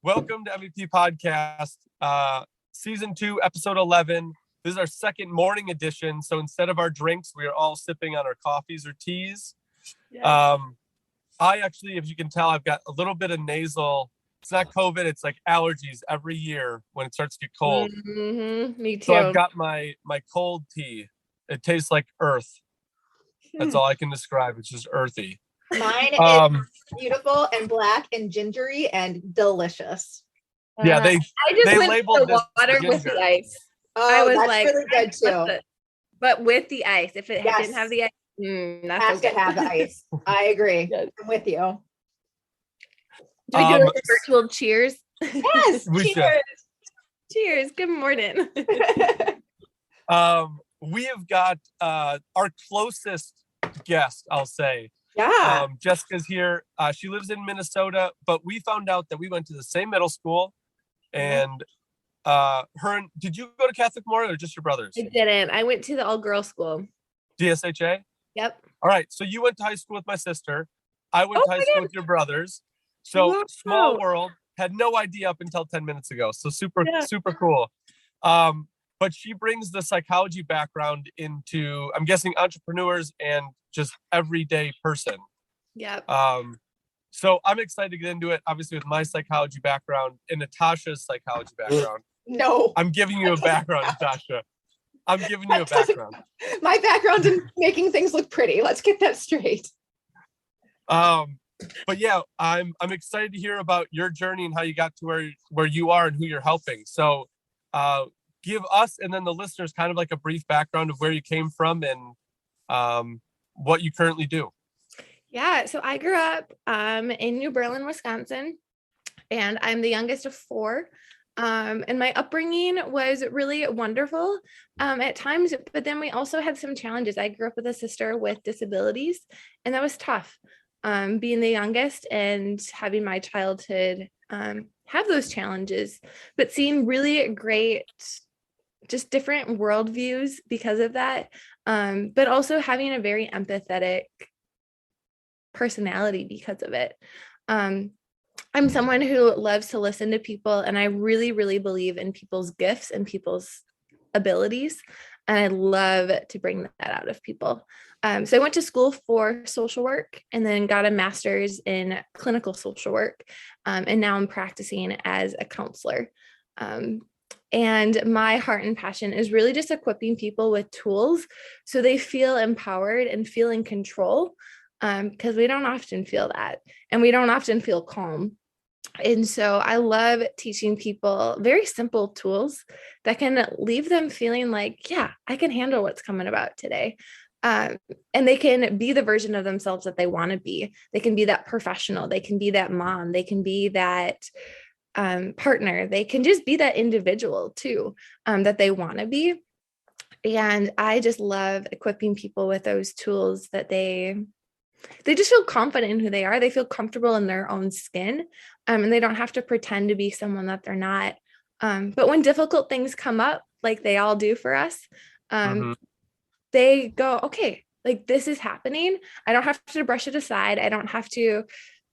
Welcome to MVP Podcast, Season 2, Episode 11. This is our second morning edition. So instead of our drinks, we are all sipping on our coffees or teas. Yes. I actually, if you can tell, I've got a little bit of nasal. It's not COVID. It's like allergies every year when it starts to get cold. Mm-hmm. Me too. So I've got my cold tea. It tastes like earth. That's all I can describe. It's just earthy. Mine is beautiful and black and gingery and delicious. Yeah, they went labeled the water ginger with the ice. Oh, I was like, really good too. But with the ice, if it didn't have the ice, has to have the ice. I agree. Yes. I'm with you. Do we do a virtual cheers? Yes. Cheers. Cheers. Good morning. We have got our closest guest, I'll say. Yeah. Jessica's here. She lives in Minnesota, but we found out that we went to the same middle school. And did you go to Catholic Memorial or just your brothers? I didn't. I went to the all-girls school. DSHA? Yep. All right. So you went to high school with my sister. I went to high school with your brothers. So small world. Had no idea up until 10 minutes ago. So super cool. But she brings the psychology background into, I'm guessing, entrepreneurs and just everyday person. Yep. So I'm excited to get into it, obviously, with my psychology background and Natasha's psychology background. No. I'm giving you a background, Natasha. I'm giving you a background. My background in making things look pretty. Let's get that straight. But yeah, I'm excited to hear about your journey and how you got to where you are and who you're helping. So give us and then the listeners kind of like a brief background of where you came from and what you currently do. Yeah, so I grew up in New Berlin, Wisconsin, and I'm the youngest of 4. And my upbringing was really wonderful at times, but then we also had some challenges. I grew up with a sister with disabilities, and that was tough. Being the youngest and having my childhood have those challenges, but seeing really great, just different worldviews because of that. But also having a very empathetic personality because of it. I'm someone who loves to listen to people, and I really, really believe in people's gifts and people's abilities. And I love to bring that out of people. So I went to school for social work and then got a master's in clinical social work. And now I'm practicing as a counselor. And my heart and passion is really just equipping people with tools so they feel empowered and feel in control, because we don't often feel that, and we don't often feel calm. And so I love teaching people very simple tools that can leave them feeling like, yeah, I can handle what's coming about today. And they can be the version of themselves that they want to be. They can be that professional. They can be that mom. They can be that partner. They can just be that individual too, that they want to be. And I just love equipping people with those tools that they just feel confident in who they are. They feel comfortable in their own skin, and they don't have to pretend to be someone that they're not. But when difficult things come up, like they all do for us, they go, okay, like this is happening. I don't have to brush it aside. I don't have to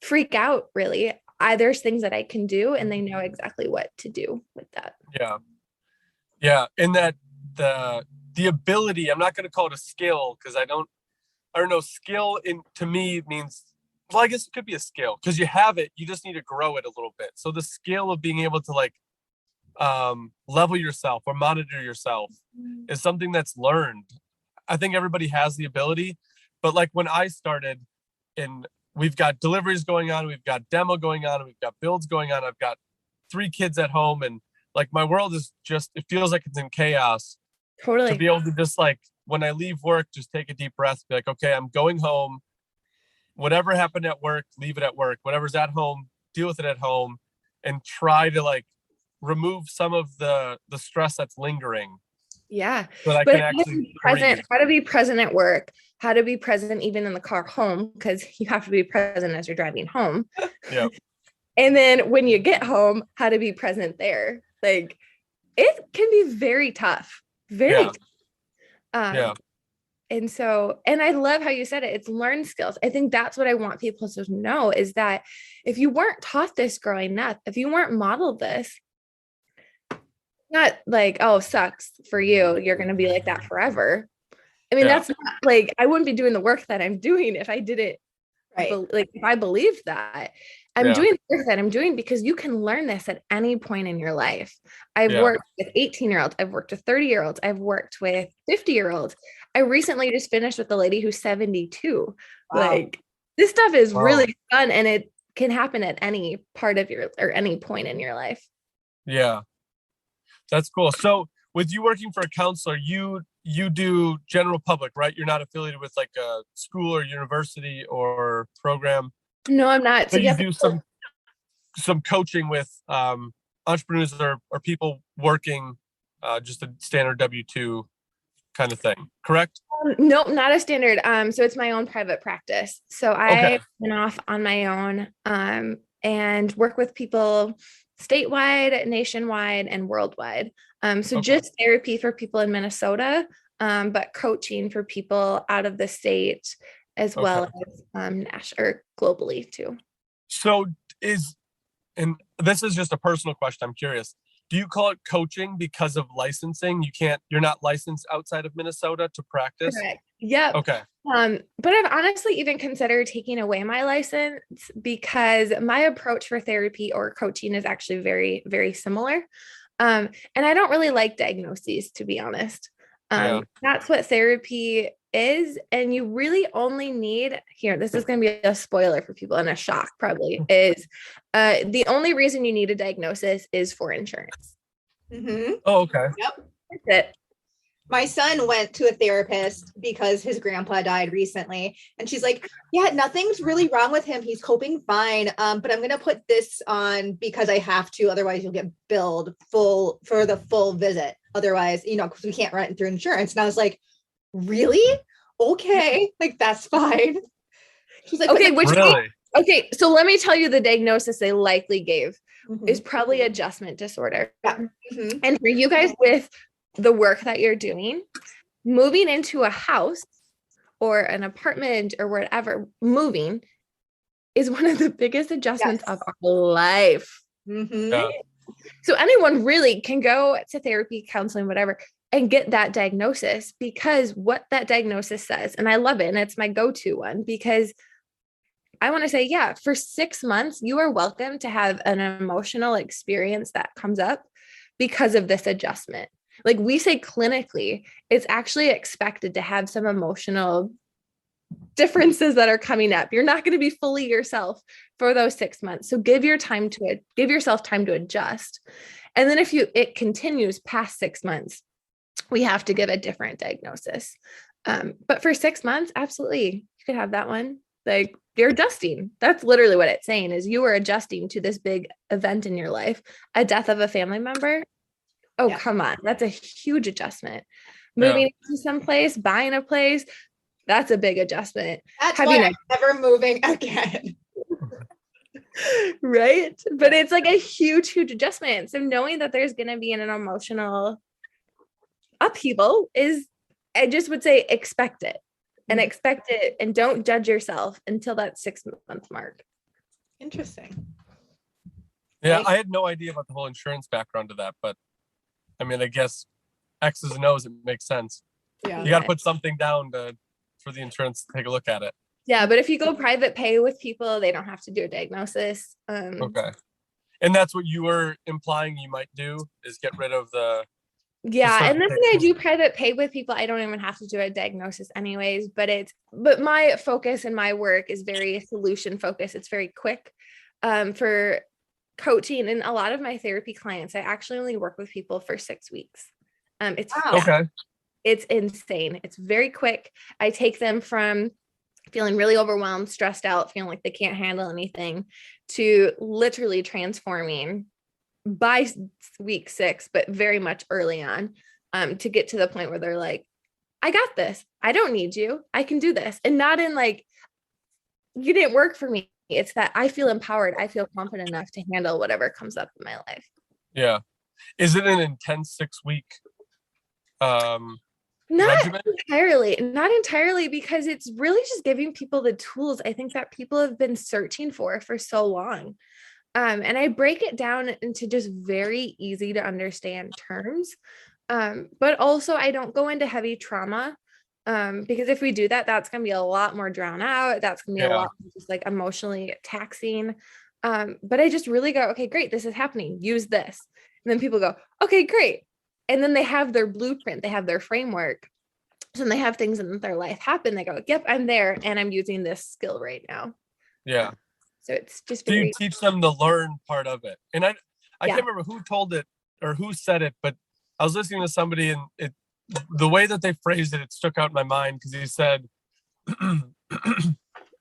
freak out, really. There's things that I can do, and they know exactly what to do with that. Yeah. And that the ability, I'm not going to call it a skill, because I don't know, skill to me means, well, I guess it could be a skill because you have it, you just need to grow it a little bit. So the skill of being able to like level yourself or monitor yourself is something that's learned. I think everybody has the ability, but like when I started, and we've got deliveries going on, we've got demo going on, we've got builds going on, I've got 3 kids at home, and like my world is just, it feels like it's in chaos. Totally. To be able to just like, when I leave work, just take a deep breath, be like, okay, I'm going home. Whatever happened at work, leave it at work. Whatever's at home, deal with it at home, and try to like remove some of the stress that's lingering. Yeah. So that I can actually present, how to be present at work, how to be present even in the car home, because you have to be present as you're driving home. Yeah. And then when you get home, how to be present there. Like it can be very tough. Very tough. And so, and I love how you said it, it's learned skills. I think that's what I want people to know is that if you weren't taught this growing up, if you weren't modeled this, not like, oh, sucks for you, you're going to be like that forever. I mean, that's not like, I wouldn't be doing the work that I'm doing if I didn't, like, if I believed that. I'm doing the work that I'm doing because you can learn this at any point in your life. I've worked with 18-year-olds. I've worked with 30-year-olds. I've worked with 50-year-olds. I recently just finished with a lady who's 72. Wow. Like, this stuff is really fun, and it can happen at any part of your, or any point in your life. Yeah, that's cool. So with you working for a counselor, you do general public, right? You're not affiliated with like a school or university or program. No, I'm not. So you do some coaching with entrepreneurs or people working just a standard W-2 kind of thing, correct? Nope, not a standard. So it's my own private practice. So I went off on my own and work with people statewide, nationwide, and worldwide. Just therapy for people in Minnesota, but coaching for people out of the state as well as national or globally too. So and this is just a personal question, I'm curious. Do you call it coaching because of licensing? You're not licensed outside of Minnesota to practice? Correct. Yep. Okay. But I've honestly even considered taking away my license because my approach for therapy or coaching is actually very, very similar. And I don't really like diagnoses, to be honest. That's what therapy is. And you really only need here, this is going to be a spoiler for people and a shock probably, is the only reason you need a diagnosis is for insurance. Mm-hmm. Oh, okay. Yep. That's it. My son went to a therapist because his grandpa died recently. And she's like, yeah, nothing's really wrong with him. He's coping fine. But I'm going to put this on because I have to. Otherwise, you'll get billed for the full visit. Otherwise, because we can't run it through insurance. And I was like, really? Okay. Like, that's fine. She's like, okay, really? So let me tell you the diagnosis they likely gave is probably adjustment disorder. Yeah. Mm-hmm. And for you guys with the work that you're doing, moving into a house or an apartment or whatever, moving is one of the biggest adjustments of our life. Mm-hmm. Yeah. So anyone really can go to therapy, counseling, whatever, and get that diagnosis because what that diagnosis says, and I love it, and it's my go-to one because I want to say, for 6 months, you are welcome to have an emotional experience that comes up because of this adjustment. Like we say clinically, it's actually expected to have some emotional differences that are coming up. You're not going to be fully yourself for those 6 months. So give yourself time to adjust. And then if it continues past 6 months, we have to give a different diagnosis. But for 6 months, absolutely, you could have that one. Like you're adjusting. That's literally what it's saying is you are adjusting to this big event in your life, a death of a family member. Oh, come on. That's a huge adjustment. Moving to someplace, buying a place, that's a big adjustment. That's why I'm never moving again. Right? But it's like a huge, huge adjustment. So knowing that there's going to be an emotional upheaval I just would say, expect it and don't judge yourself until that 6 month mark. Interesting. Yeah. I had no idea about the whole insurance background to that, but I mean, I guess X's and O's, it makes sense. Yeah. You got to put something down for the insurance to take a look at it. Yeah. But if you go private pay with people, they don't have to do a diagnosis. Okay. And that's what you were implying you might do is get rid of the. Yeah. And then when I do private pay with people, I don't even have to do a diagnosis anyways, but my focus and my work is very solution focused. It's very quick for coaching. And a lot of my therapy clients, I actually only work with people for 6 weeks. It's insane. It's very quick. I take them from feeling really overwhelmed, stressed out, feeling like they can't handle anything to literally transforming by week 6, but very much early on, to get to the point where they're like, I got this. I don't need you. I can do this. And not in like, you didn't work for me. It's that I feel empowered. I feel confident enough to handle whatever comes up in my life. Yeah. Is it an intense 6 week regimen? Not entirely, because it's really just giving people the tools I think that people have been searching for so long. And I break it down into just very easy to understand terms. But also I don't go into heavy trauma, because if we do that, that's going to be a lot more drawn out. That's going to be a Yeah. lot more just like emotionally taxing. But I just really go, okay, great, this is happening. Use this. And then people go, okay, great. And then they have their blueprint, they have their framework. So when they have things in their life happen, they go, yep, I'm there and I'm using this skill right now. Yeah. So it's just So you very, teach them the learn part of it. And I yeah. can't remember who told it or who said it, but I was listening to somebody and the way that they phrased it stuck out in my mind, because he said,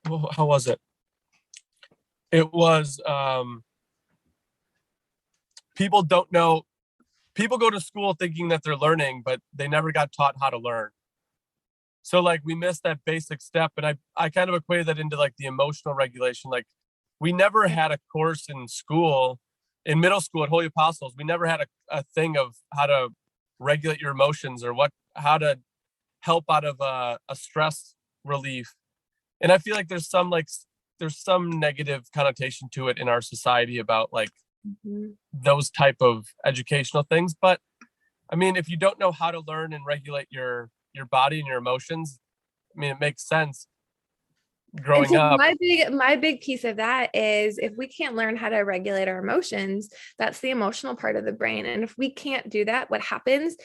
well, how was it? It was people don't know, people go to school thinking that they're learning, but they never got taught how to learn. So like we missed that basic step. And I kind of equated that into like the emotional regulation. Like we never had a course in school, in middle school at Holy Apostles. We never had a thing of how to regulate your emotions or how to help out of a stress relief. And I feel like there's some negative connotation to it in our society about like those type of educational things. But I mean, if you don't know how to learn and regulate your body and your emotions, I mean, it makes sense growing up. My big piece of that is if we can't learn how to regulate our emotions, that's the emotional part of the brain. And if we can't do that, what happens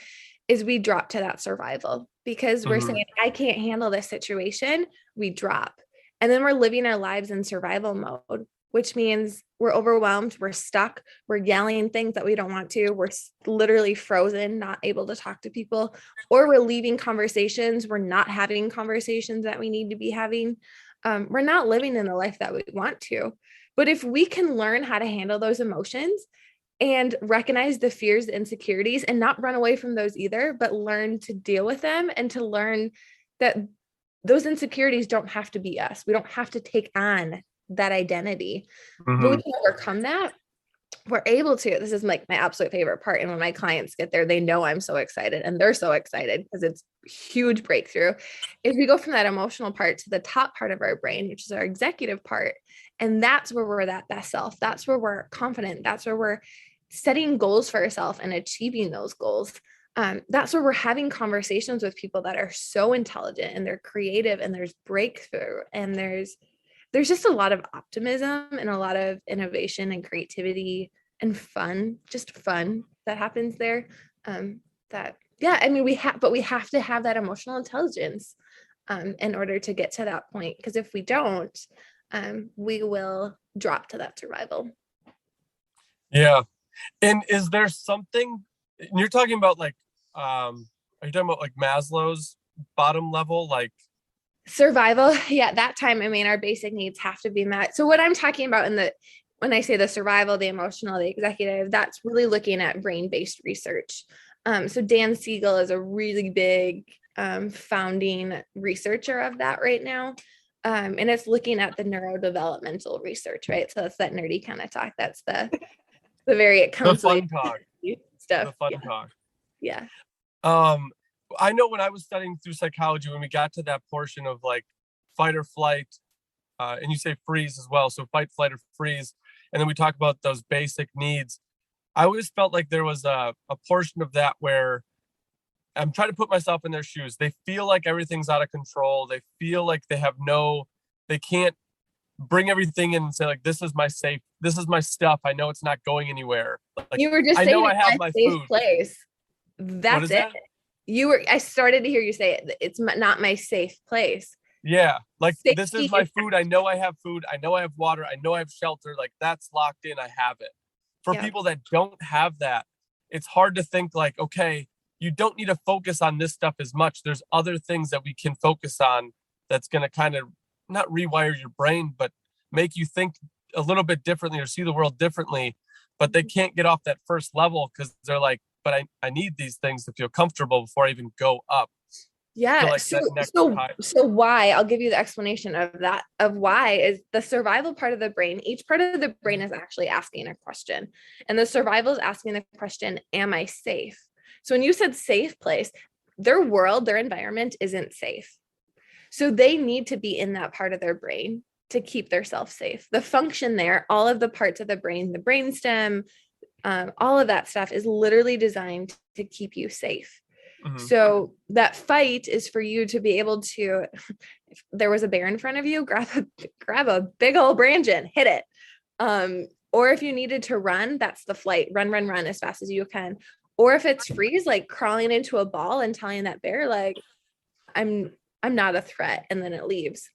is we drop to that survival, because we're saying, I can't handle this situation. We drop. And then we're living our lives in survival mode, which means we're overwhelmed, we're stuck, we're yelling things that we don't want to, we're literally frozen, not able to talk to people, or we're leaving conversations, we're not having conversations that we need to be having. We're not living in the life that we want to. But if we can learn how to handle those emotions and recognize the fears, the insecurities, and not run away from those either, but learn to deal with them and to learn that those insecurities don't have to be us. We don't have to take on that identity, but we can overcome that. We're able to. This is like my absolute favorite part. And when my clients get there, they know I'm so excited, and they're so excited because it's a huge breakthrough. If we go from that emotional part to the top part of our brain, which is our executive part, and that's where we're that best self. That's where we're confident. That's where we're setting goals for ourselves and achieving those goals. That's where we're having conversations with people that are so intelligent and they're creative and there's breakthrough and there's just a lot of optimism and a lot of innovation and creativity and fun, just fun that happens there. I mean, we have to have that emotional intelligence in order to get to that point. Because if we don't, we will drop to that survival. Yeah. And is there something you're talking about, like, are you talking about like Maslow's bottom level, like survival? Yeah, that time, I mean, our basic needs have to be met. So what I'm talking about when I say the survival, the emotional, the executive, that's really looking at brain-based research. So Dan Siegel is a really big founding researcher of that right now. And it's looking at the neurodevelopmental research, right? So that's that nerdy kind of talk. That's the very counseling talk stuff. The fun talk. Yeah. I know when I was studying through psychology, when we got to that portion of like fight or flight, and you say freeze as well. So fight, flight, or freeze. And then we talk about those basic needs. I always felt like there was a portion of that where I'm trying to put myself in their shoes. They feel like everything's out of control. They feel like they can't bring everything in and say like, this is my stuff. I know it's not going anywhere. Like, you were just saying, I know I have my safe food. Place. That's it. I started to hear you say it. It's not my safe place. Yeah. Like safety. This is my food. I know I have food. I know I have water. I know I have shelter. Like that's locked in. I have it. For people that don't have that, it's hard to think like, okay, you don't need to focus on this stuff as much. There's other things that we can focus on that's going to kind of not rewire your brain, but make you think a little bit differently or see the world differently. But they can't get off that first level because they're like, but I need these things to feel comfortable before I even go up. Yeah. Like so why? I'll give you the explanation of that, of why is the survival part of the brain. Each part of the brain is actually asking a question. And the survival is asking the question, am I safe? So when you said safe place, their world, their environment isn't safe. So they need to be in that part of their brain to keep themselves safe. The function there, all of the parts of the brain, the brainstem, all of that stuff is literally designed to keep you safe. So that fight is for you to be able to, if there was a bear in front of you, grab a big old branch and hit it. Or if you needed to run, that's the flight. Run as fast as you can. Or if it's freeze, like crawling into a ball and telling that bear, like, I'm not a threat, and then it leaves.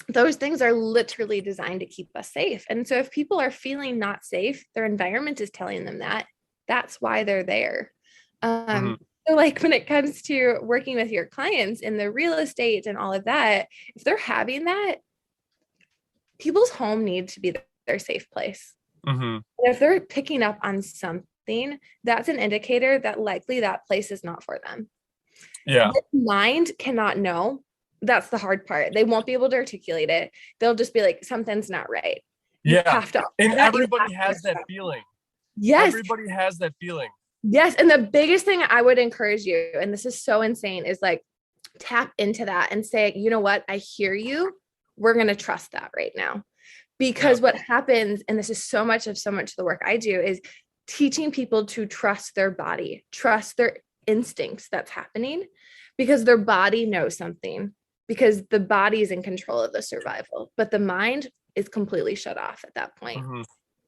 Those things are literally designed to keep us safe. And so if people are feeling not safe, their environment is telling them that. That's why they're there. So like when it comes to working with your clients in the real estate and all of that, if they're having that, people's home needs to be their safe place. If they're picking up on something, that's an indicator that likely that place is not for them. Yeah. The mind cannot know. That's the hard part. They won't be able to articulate it. They'll just be like, something's not right. You have to, and everybody has that feeling. Yes. Everybody has that feeling. Yes. And the biggest thing I would encourage you, and this is so insane, is like tap into that and say, you know what? I hear you. We're going to trust that right now. Because what happens, and this is so much of the work I do, is teaching people to trust their body, trust their instincts that's happening, because their body knows something, because the body is in control of the survival, but the mind is completely shut off at that point.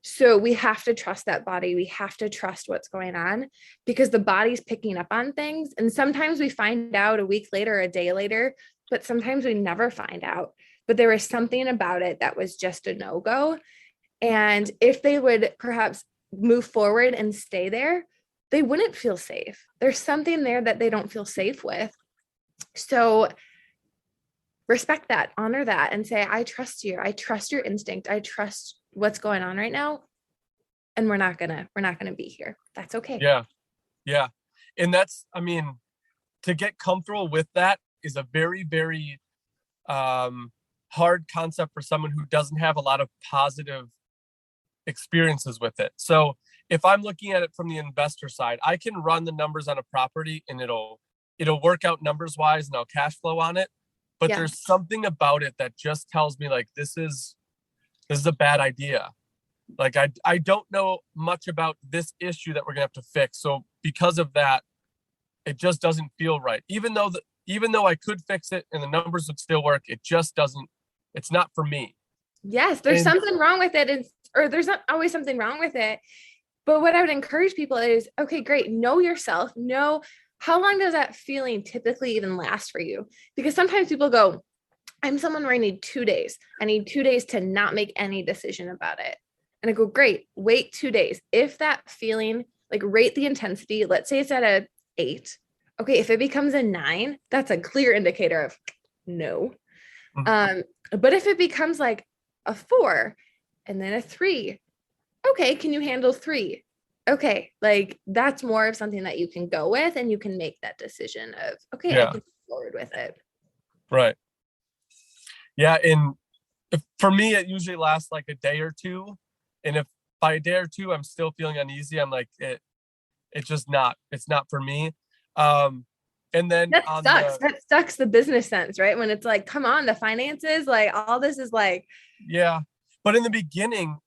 So we have to trust that body. We have to trust what's going on, because the body's picking up on things. And sometimes we find out a week later, a day later, but sometimes we never find out. But there was something about it that was just a no-go. And if they would perhaps move forward and stay there, they wouldn't feel safe. There's something there that they don't feel safe with. So respect that, honor that, and say, I trust you. I trust your instinct. I trust what's going on right now. And we're not gonna be here. That's okay. Yeah. Yeah. And that's, I mean, to get comfortable with that is a very, very hard concept for someone who doesn't have a lot of positive experiences with it. So if I'm looking at it from the investor side, I can run the numbers on a property and it'll work out numbers wise and I'll cash flow on it. But there's something about it that just tells me like, this is a bad idea. Like, I don't know much about this issue that we're gonna have to fix. So because of that, it just doesn't feel right. Even though I could fix it and the numbers would still work, it just doesn't, it's not for me. Yes, there's something wrong with it. Or there's not always something wrong with it. But what I would encourage people is, okay, great. Know yourself. Know how long does that feeling typically even last for you? Because sometimes people go, I'm someone where I need 2 days. I need 2 days to not make any decision about it. And I go, great, wait 2 days. If that feeling, like rate the intensity, let's say it's at a 8. Okay, if it becomes a 9, that's a clear indicator of no. But if it becomes like a 4 and then a 3, okay, can you handle 3? Okay, like that's more of something that you can go with, and you can make that decision of, okay, I can move forward with it. Right. Yeah, and for me, it usually lasts like a day or two. And if by a day or two I'm still feeling uneasy, I'm like, it's just not, it's not for me. And then that sucks the business sense, right? When it's like, come on, the finances, like all this is like. Yeah. But in the beginning,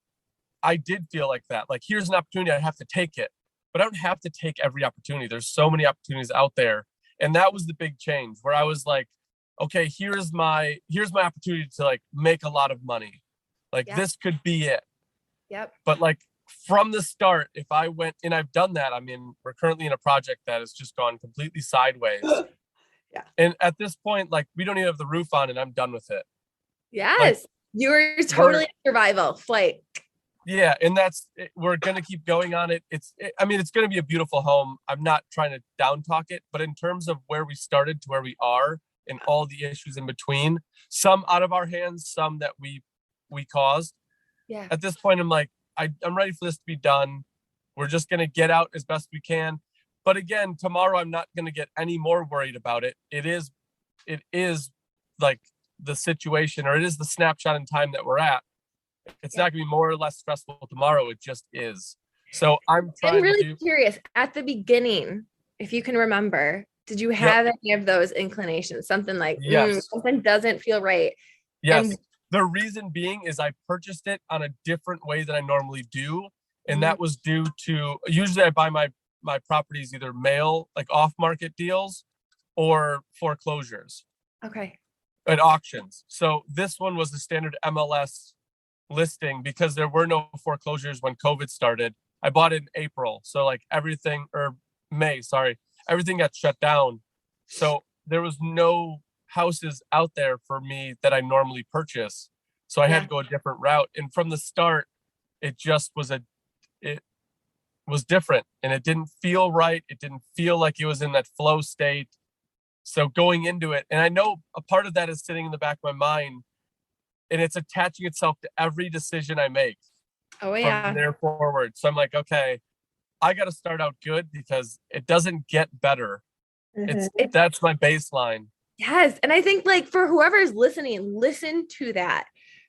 I did feel like that. Like, here's an opportunity, I have to take it. But I don't have to take every opportunity. There's so many opportunities out there. And that was the big change where I was like, okay, here's my opportunity to like make a lot of money. Like this could be it. Yep. But like from the start, if I went, and I've done that, I mean, we're currently in a project that has just gone completely sideways. Yeah. And at this point, like we don't even have the roof on and I'm done with it. Yes. Like, you were totally survival flight. Yeah. And we're going to keep going on it. It's going to be a beautiful home. I'm not trying to down talk it, but in terms of where we started to where we are and all the issues in between, some out of our hands, some that we caused. Yeah. At this point, I'm like, I'm ready for this to be done. We're just going to get out as best we can. But again, tomorrow, I'm not going to get any more worried about it. It is like the situation, or it is the snapshot in time that we're at. It's not going to be more or less stressful tomorrow. It just is. So I'm really curious. At the beginning, if you can remember, did you have any of those inclinations? Something like, Yes. something doesn't feel right. Yes. And The reason being is I purchased it on a different way than I normally do. And that was due to, usually I buy my properties either mail, like off market deals, or foreclosures okay. at auctions. So this one was the standard MLS listing because there were no foreclosures when COVID started. I bought it in April. So like everything, or May, sorry, everything got shut down. So there was no houses out there for me that I normally purchase. So I had to go a different route. And from the start, it just was it was different and it didn't feel right. It didn't feel like it was in that flow state. So going into it, and I know a part of that is sitting in the back of my mind and it's attaching itself to every decision I make from there forward. So I'm like, okay, I got to start out good because it doesn't get better. That's my baseline. Yes. And I think like for whoever's listening, listen to that,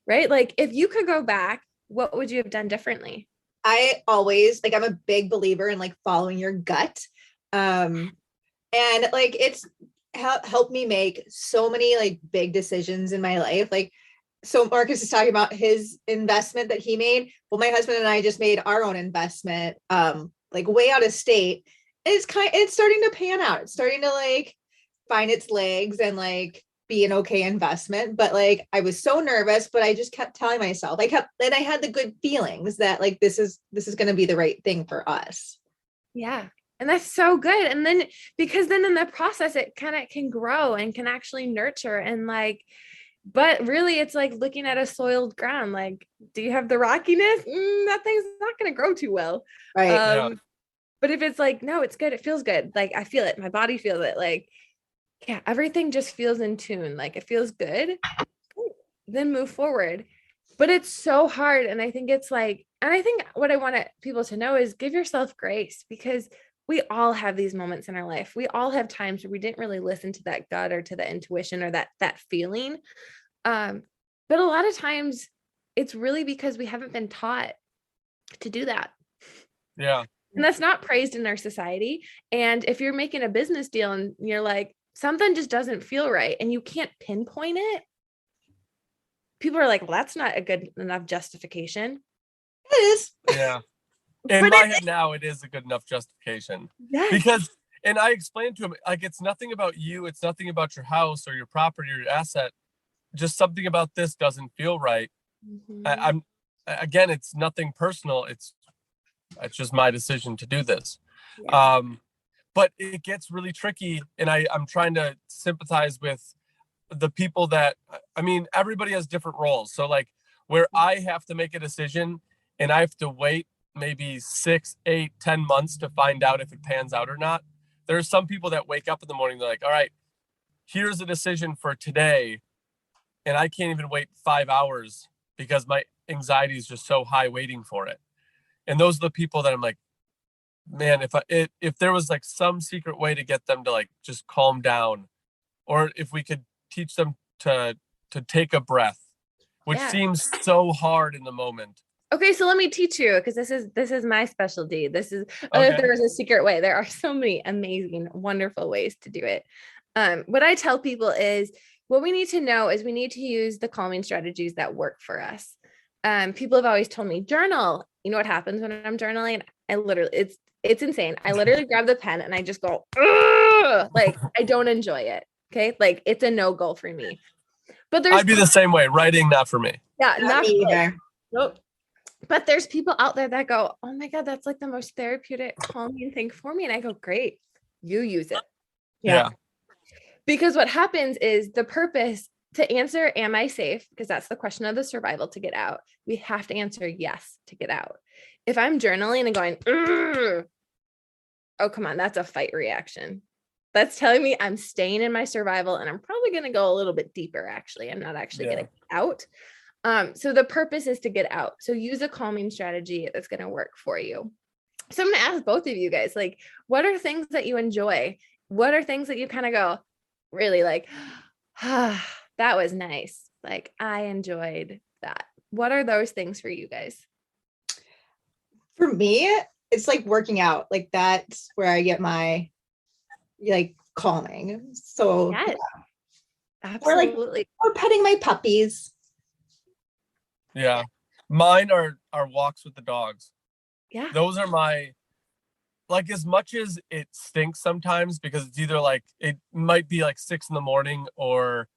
right? Like if you could go back, what would you have done differently? I always like, I'm a big believer in like following your gut. And like it's helped me make so many like big decisions in my life. Like, so Marcus is talking about his investment that he made. Well, my husband and I just made our own investment, like way out of state. And it's starting to pan out. It's starting to like find its legs and like be an okay investment. But like, I was so nervous, but I just kept telling myself, and I had the good feelings that like, this is going to be the right thing for us. Yeah. And that's so good. And then, because then in the process, it kind of can grow and can actually nurture and like, but really it's like looking at a soiled ground. Like, do you have the rockiness? That thing's not going to grow too well. Right. But if it's like, no, it's good. It feels good. Like I feel it. My body feels it. Like, yeah, everything just feels in tune. Like it feels good. Then move forward. But it's so hard. And I think it's like, and I think what I want people to know is give yourself grace, because we all have these moments in our life. We all have times where we didn't really listen to that gut or to the intuition or that feeling. But a lot of times it's really because we haven't been taught to do that. Yeah. And that's not praised in our society. And if you're making a business deal and you're like, something just doesn't feel right and you can't pinpoint it, people are like, well, that's not a good enough justification. It is. Yeah. In my head now, it is a good enough justification. Yes. Because, and I explained to him, like, it's nothing about you. It's nothing about your house or your property or your asset. Just something about this doesn't feel right. Mm-hmm. Again, it's nothing personal. It's just my decision to do this. Yeah. But it gets really tricky. And I'm trying to sympathize with the people that, I mean, everybody has different roles. So like where I have to make a decision and I have to wait maybe 6, 8, 10 months to find out if it pans out or not. There are some people that wake up in the morning, they're like, all right, here's a decision for today. And I can't even wait 5 hours because my anxiety is just so high waiting for it. And those are the people that I'm like, man, if there was like some secret way to get them to like just calm down, or if we could teach them to take a breath, which seems so hard in the moment. Okay, so let me teach you, because this is my specialty. This is if there is a secret way. There are so many amazing, wonderful ways to do it. What I tell people is what we need to know is we need to use the calming strategies that work for us. People have always told me, journal. You know what happens when I'm journaling? I literally, it's insane. I literally grab the pen and I just go, like, I don't enjoy it. Okay. Like it's a no-go for me. But I'd be the same way. Writing, not for me. Yeah. Not me either. Nope. But there's people out there that go, oh my God, that's like the most therapeutic, calming thing for me. And I go, great, you use it. Yeah. Because what happens is the purpose to answer, am I safe? Because that's the question of the survival to get out. We have to answer yes to get out. If I'm journaling and going, oh, come on, that's a fight reaction. That's telling me I'm staying in my survival and I'm probably going to go a little bit deeper. Actually, I'm not actually going to get out. So the purpose is to get out. So use a calming strategy that's going to work for you. So I'm going to ask both of you guys, like, what are things that you enjoy? What are things that you kind of go, really like, that was nice. Like, I enjoyed that. What are those things for you guys? For me, it's like working out. Like that's where I get my like calming. So Yes, or like absolutely. or petting my puppies. Yeah. Mine are walks with the dogs. Yeah. Those are my, like, as much as it stinks sometimes because it's either like it might be like 6 a.m. or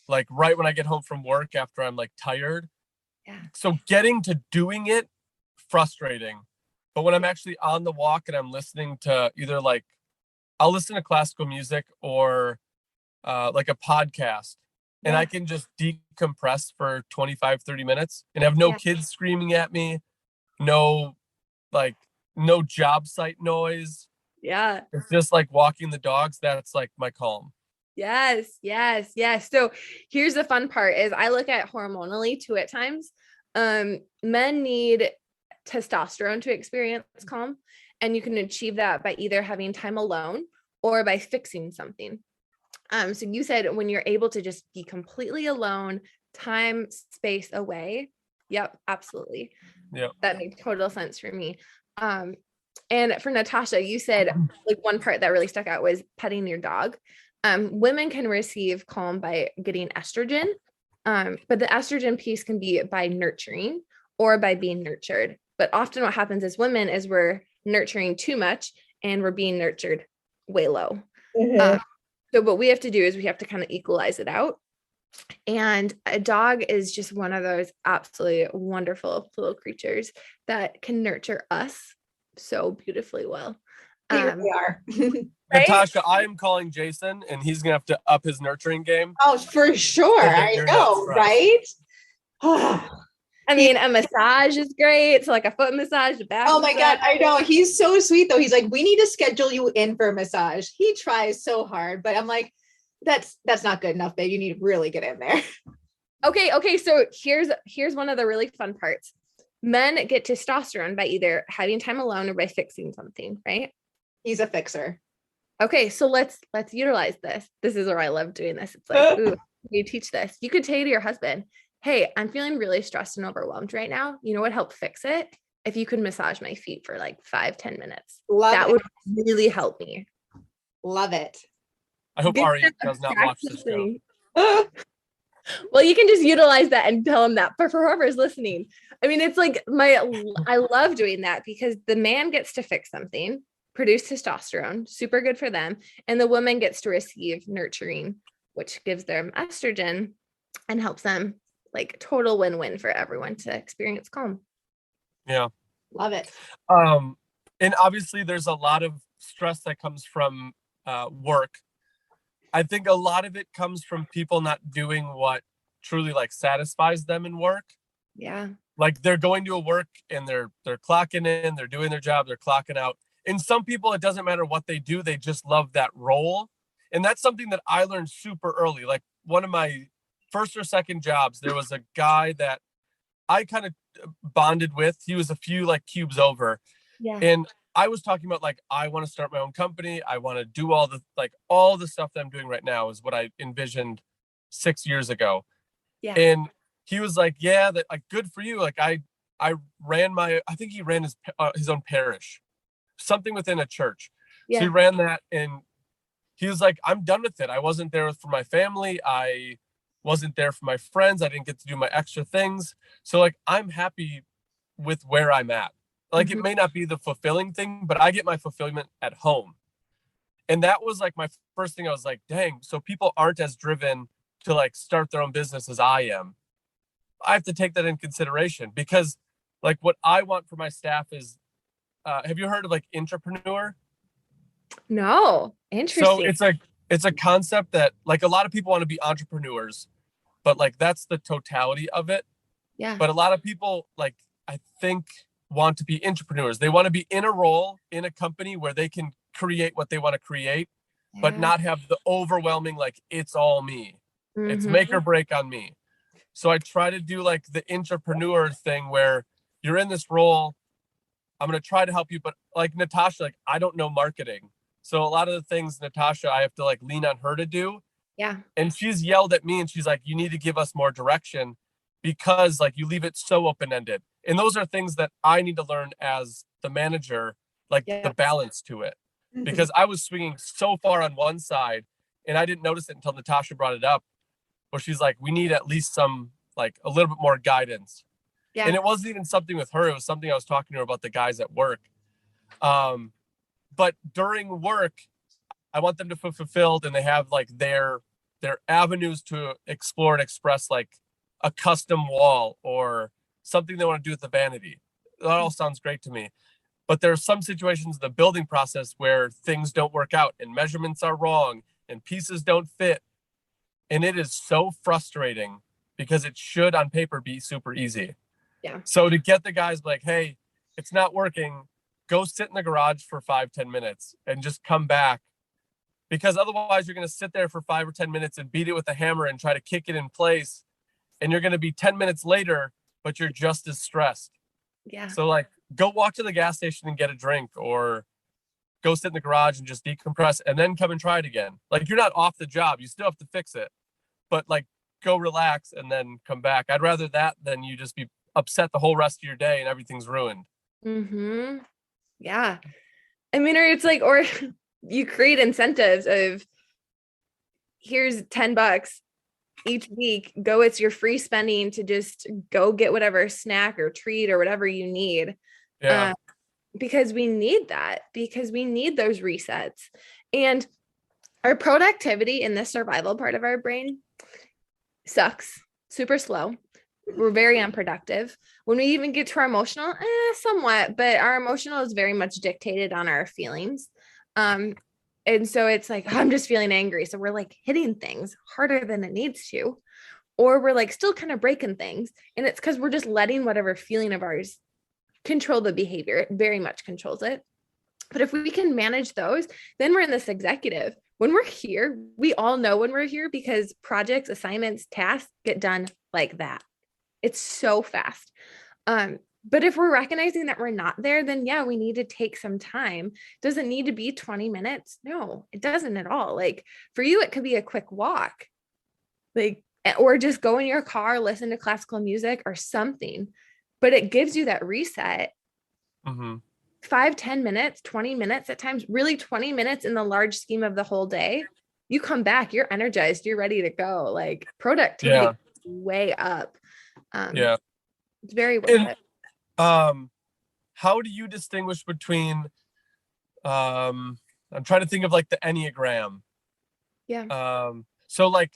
like right when I get home from work after I'm like tired. Yeah. So getting to doing it, frustrating. But when I'm actually on the walk and I'm listening to either like I'll listen to classical music or like a podcast, and I can just decompress for 25-30 minutes and have no kids screaming at me, no like no job site noise. Yeah. It's just like walking the dogs. That's like my calm. Yes, yes, yes. So here's the fun part is I look at hormonally too at times. Men need testosterone to experience calm, and you can achieve that by either having time alone or by fixing something. So you said when you're able to just be completely alone, time, space away. Yep, absolutely. Yep. That makes total sense for me. And for Natasha, you said like one part that really stuck out was petting your dog. Women can receive calm by getting estrogen, but the estrogen piece can be by nurturing or by being nurtured. But often what happens as women is we're nurturing too much and we're being nurtured way low. So what we have to do is we have to kind of equalize it out. And a dog is just one of those absolutely wonderful little creatures that can nurture us so beautifully well. Here we are. Right? Natasha, I am calling Jason, and he's gonna have to up his nurturing game. Oh, for sure. I know, right? I mean, a massage is great. So like a foot massage, a back. Oh my God, I know. He's so sweet though. He's like, we need to schedule you in for a massage. He tries so hard, but I'm like, that's not good enough, babe. You need to really get in there. Okay. So here's one of the really fun parts. Men get testosterone by either having time alone or by fixing something, right? He's a fixer. Okay, so let's utilize this. This is where I love doing this. It's like, ooh, you teach this. You could say to your husband, hey, I'm feeling really stressed and overwhelmed right now. You know what help fix it? If you could massage my feet for like 5-10 minutes. That would really help me. Love it. I hope Ari does not watch this show. Well, you can just utilize that and tell him that. But for whoever's listening, I mean, it's like I love doing that because the man gets to fix something, produce testosterone, super good for them. And the woman gets to receive nurturing, which gives them estrogen and helps them, like total win-win for everyone to experience calm. Yeah. Love it. And obviously there's a lot of stress that comes from work. I think a lot of it comes from people not doing what truly like satisfies them in work. Yeah. Like they're going to a work and they're clocking in, they're doing their job, they're clocking out. And some people, it doesn't matter what they do, they just love that role. And that's something that I learned super early. Like one of my first or second jobs, there was a guy that I kind of bonded with. He was a few like cubes over. Yeah. And I was talking about like, I want to start my own company. I want to do all the stuff that I'm doing right now is what I envisioned 6 years ago. Yeah. And he was like, yeah, that like, good for you. Like I ran I think he ran his own parish, something within a church. Yeah. So he ran that and he was like, I'm done with it. I wasn't there for my family. I wasn't there for my friends. I didn't get to do my extra things. So like, I'm happy with where I'm at. Like it may not be the fulfilling thing, but I get my fulfillment at home. And that was like my first thing. I was like, dang, so people aren't as driven to like start their own business as I am. I have to take that in consideration because like what I want for my staff is, have you heard of like intrapreneur? No. Interesting. So it's a concept that like a lot of people want to be entrepreneurs, but like that's the totality of it. Yeah. But a lot of people like, I think, want to be intrapreneurs. They want to be in a role in a company where they can create what they want to create, but not have the overwhelming, like, it's all me. It's make or break on me. So I try to do like the intrapreneur thing where you're in this role. I'm going to try to help you. But like Natasha, like, I don't know marketing. So a lot of the things, Natasha, I have to like lean on her to do. Yeah. And she's yelled at me and she's like, you need to give us more direction because like you leave it so open-ended. And those are things that I need to learn as the manager, like the balance to it. because I was swinging so far on one side and I didn't notice it until Natasha brought it up, where she's like, we need at least some, like a little bit more guidance. Yeah. And it wasn't even something with her. It was something I was talking to her about the guys at work. But during work, I want them to feel fulfilled, and they have like their avenues to explore and express, like a custom wall or something they want to do with the vanity. That all sounds great to me. But there are some situations in the building process where things don't work out and measurements are wrong and pieces don't fit. And it is so frustrating because it should on paper be super easy. Yeah. So to get the guys like, hey, it's not working, go sit in the garage for 5-10 minutes and just come back. Because otherwise you're going to sit there for 5 or 10 minutes and beat it with a hammer and try to kick it in place. And you're going to be 10 minutes later, but you're just as stressed. Yeah. So like, go walk to the gas station and get a drink, or go sit in the garage and just decompress and then come and try it again. Like, you're not off the job. You still have to fix it, but like, go relax and then come back. I'd rather that than you just be upset the whole rest of your day and everything's ruined. Mm-hmm. Yeah. I mean, or it's like, or you create incentives of, here's $10 each week, go, it's your free spending to just go get whatever snack or treat or whatever you need. Yeah. Because we need that, because we need those resets. And our productivity in the survival part of our brain sucks, super slow. We're very unproductive. When we even get to our emotional, somewhat, but our emotional is very much dictated on our feelings. And so it's like, I'm just feeling angry. So we're like hitting things harder than it needs to, or we're like still kind of breaking things. And it's because we're just letting whatever feeling of ours control the behavior. It very much controls it. But if we can manage those, then we're in this executive. When we're here, we all know when we're here because projects, assignments, tasks get done like that. It's so fast. But if we're recognizing that we're not there, then yeah, we need to take some time. Does it need to be 20 minutes? No, it doesn't at all. Like for you, it could be a quick walk, like, or just go in your car, listen to classical music or something, but it gives you that reset. 5-10 minutes, 20 minutes at times, really 20 minutes in the large scheme of the whole day. You come back, you're energized, you're ready to go. Like productivity way up. It's very worth it. How do you distinguish between I'm trying to think of like the Enneagram. So like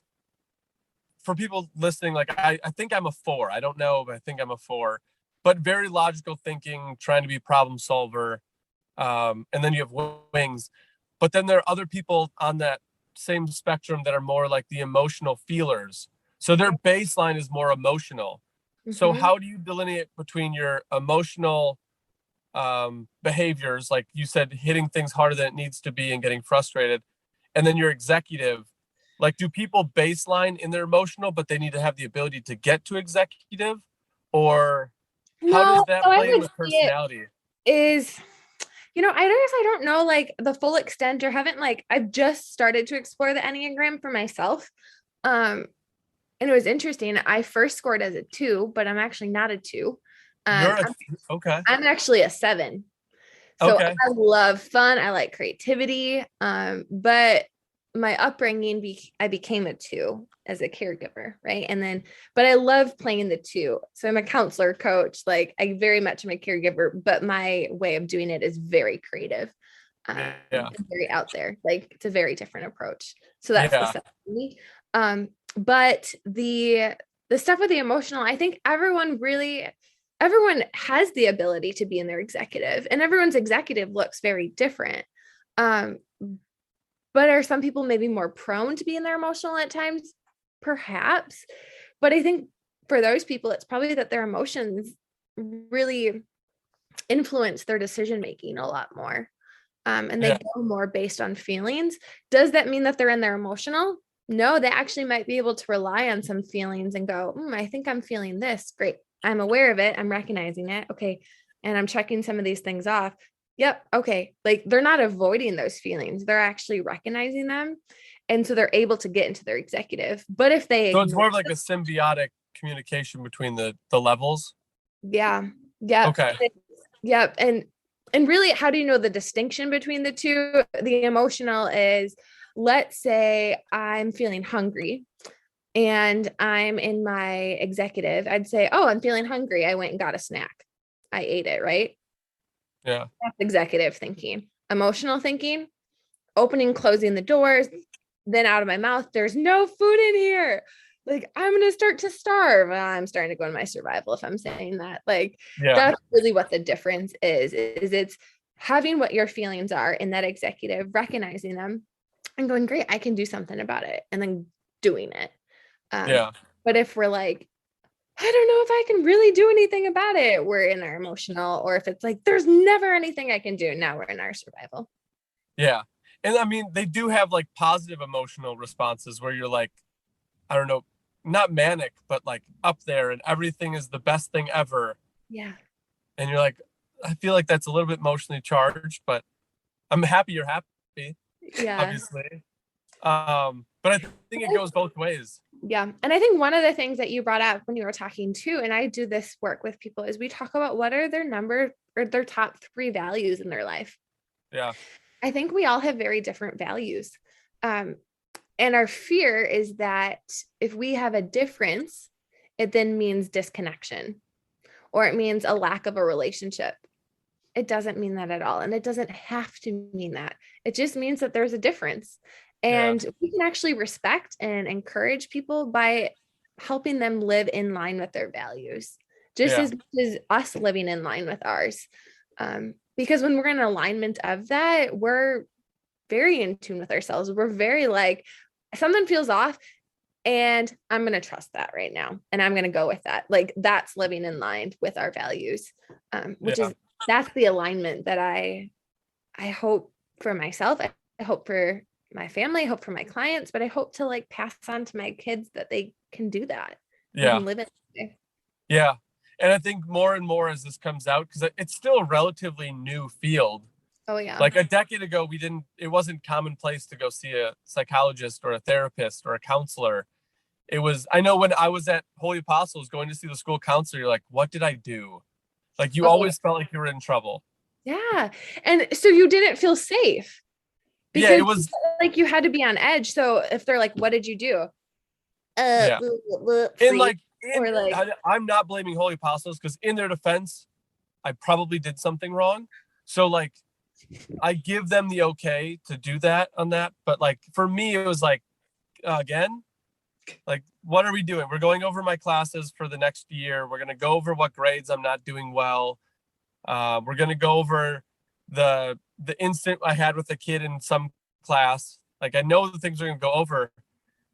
for people listening, like I think I'm a 4. I don't know, but I think I'm a 4, but very logical thinking, trying to be a problem solver. And then you have wings, but then there are other people on that same spectrum that are more like the emotional feelers. So their baseline is more emotional. So how do you delineate between your emotional behaviors, like you said, hitting things harder than it needs to be and getting frustrated, and then your executive? Like, do people baseline in their emotional, but they need to have the ability to get to executive? Or how does that play in with personality? Is, I guess I don't know like the full extent, or haven't like, I've just started to explore the Enneagram for myself. And it was interesting. I first scored as a 2, but I'm actually not a 2. Okay. I'm actually a 7. So I love fun. I like creativity. But my upbringing, I became a 2 as a caregiver. Right. And then, but I love playing the 2. So I'm a counselor coach. Like I very much am a caregiver, but my way of doing it is very creative. Very out there. Like it's a very different approach. So that's the stuff for me. But the stuff with the emotional, I think everyone has the ability to be in their executive, and everyone's executive looks very different. But are some people maybe more prone to be in their emotional at times? Perhaps. But I think for those people, it's probably that their emotions really influence their decision-making a lot more. And they go more based on feelings. Does that mean that they're in their emotional? No, they actually might be able to rely on some feelings and go, I think I'm feeling this. Great. I'm aware of it. I'm recognizing it. Okay. And I'm checking some of these things off. Yep. Okay. Like they're not avoiding those feelings. They're actually recognizing them. And so they're able to get into their executive. But if they, so it's more of like a symbiotic communication between the levels. Yeah. Yeah. Okay. Yep. And And really, how do you know the distinction between the two? The emotional is, let's say I'm feeling hungry and I'm in my executive. I'd say, oh, I'm feeling hungry. I went and got a snack. I ate it, right? Yeah. That's executive thinking. Emotional thinking, opening, closing the doors, then out of my mouth, there's no food in here. Like, I'm going to start to starve. I'm starting to go into my survival if I'm saying that. Like, that's really what the difference is it's having what your feelings are in that executive, recognizing them and going, great, I can do something about it. And then doing it. But if we're like, I don't know if I can really do anything about it, we're in our emotional, or if it's like, there's never anything I can do, now we're in our survival. Yeah. And I mean, they do have like positive emotional responses where you're like, I don't know, not manic, but like up there and everything is the best thing ever. Yeah. And you're like, I feel like that's a little bit emotionally charged, but I'm happy you're happy. Yeah. Obviously. But I think it goes both ways. Yeah. And I think one of the things that you brought up when you were talking too, and I do this work with people, is we talk about what are their top 3 values in their life. Yeah. I think we all have very different values. And our fear is that if we have a difference, it then means disconnection, or it means a lack of a relationship. It doesn't mean that at all. And it doesn't have to mean that. It just means that there's a difference. And we can actually respect and encourage people by helping them live in line with their values, just as much as us living in line with ours. Because when we're in alignment of that, we're very in tune with ourselves. We're very like, something feels off and I'm going to trust that right now. And I'm going to go with that. Like, that's living in line with our values, that's the alignment that I hope for myself. I hope for my family, I hope for my clients, but I hope to like pass on to my kids that they can do that. Yeah. Live it. Yeah. And I think more and more as this comes out, because it's still a relatively new field. Oh yeah. Like a decade ago, it wasn't commonplace to go see a psychologist or a therapist or a counselor. It was, I know when I was at Holy Apostles going to see the school counselor, you're like, what did I do? Like you always felt like you were in trouble. Yeah. And so you didn't feel safe. Because it was like you had to be on edge. So if they're like, what did you do? And I'm not blaming Holy Apostles, because in their defense, I probably did something wrong. So like, I give them the okay to do that on that. But like, for me, it was like, again, like, what are we doing? We're going over my classes for the next year. We're going to go over what grades I'm not doing well. We're going to go over the incident I had with a kid in some class. Like, I know the things are going to go over,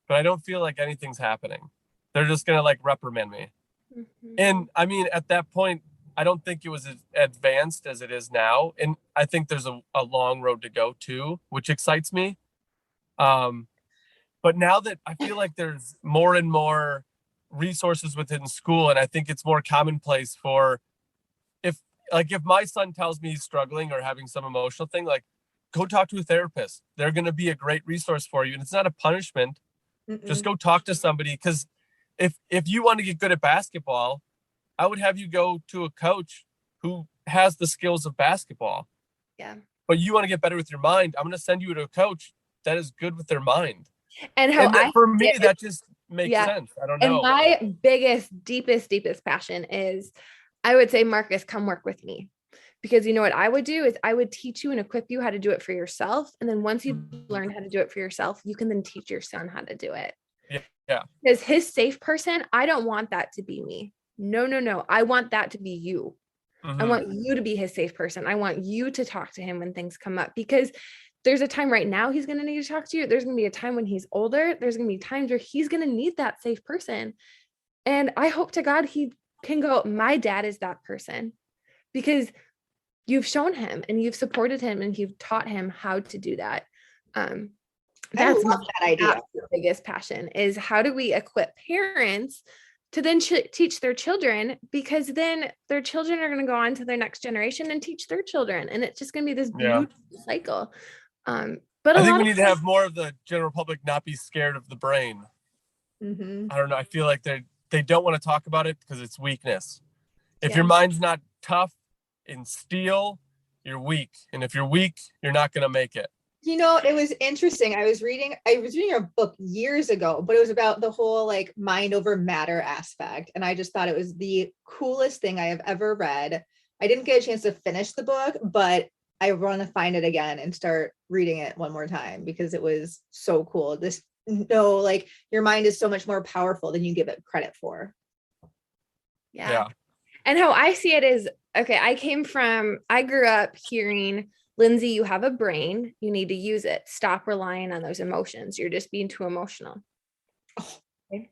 but I don't feel like anything's happening. They're just going to like reprimand me. Mm-hmm. And I mean, at that point, I don't think it was as advanced as it is now. And I think there's a long road to go too, which excites me. But now that I feel like there's more and more resources within school, and I think it's more commonplace for, if my son tells me he's struggling or having some emotional thing, like, go talk to a therapist. They're going to be a great resource for you. And it's not a punishment. Mm-mm. Just go talk to somebody. Because if you want to get good at basketball, I would have you go to a coach who has the skills of basketball. Yeah. But you want to get better with your mind, I'm going to send you to a coach that is good with their mind. And for me, that just makes sense. I don't know. And my biggest, deepest passion is, I would say, Marcus, come work with me. Because you know what I would do is I would teach you and equip you how to do it for yourself. And then once you learn how to do it for yourself, you can then teach your son how to do it. Yeah. Because his safe person, I don't want that to be me. No. I want that to be you. Mm-hmm. I want you to be his safe person. I want you to talk to him when things come up, because there's a time right now he's going to need to talk to you. There's going to be a time when he's older. There's going to be times where he's going to need that safe person. And I hope to God he can go, my dad is that person, because you've shown him and you've supported him and you've taught him how to do that. That's that idea. The biggest passion is, how do we equip parents to then teach their children, because then their children are going to go on to their next generation and teach their children. And it's just going to be this beautiful cycle. But I think we need to have more of the general public not be scared of the brain. Mm-hmm. I don't know. I feel like they don't want to talk about it because it's weakness. If your mind's not tough and steel, you're weak. And if you're weak, you're not going to make it. You know, it was interesting. I was reading a book years ago, but it was about the whole like mind over matter aspect. And I just thought it was the coolest thing I have ever read. I didn't get a chance to finish the book, but I want to find it again and start reading it one more time because it was so cool. Like your mind is so much more powerful than you give it credit for. Yeah. And how I see it is, okay, I grew up hearing, Lindsey, you have a brain, you need to use it. Stop relying on those emotions. You're just being too emotional. Okay.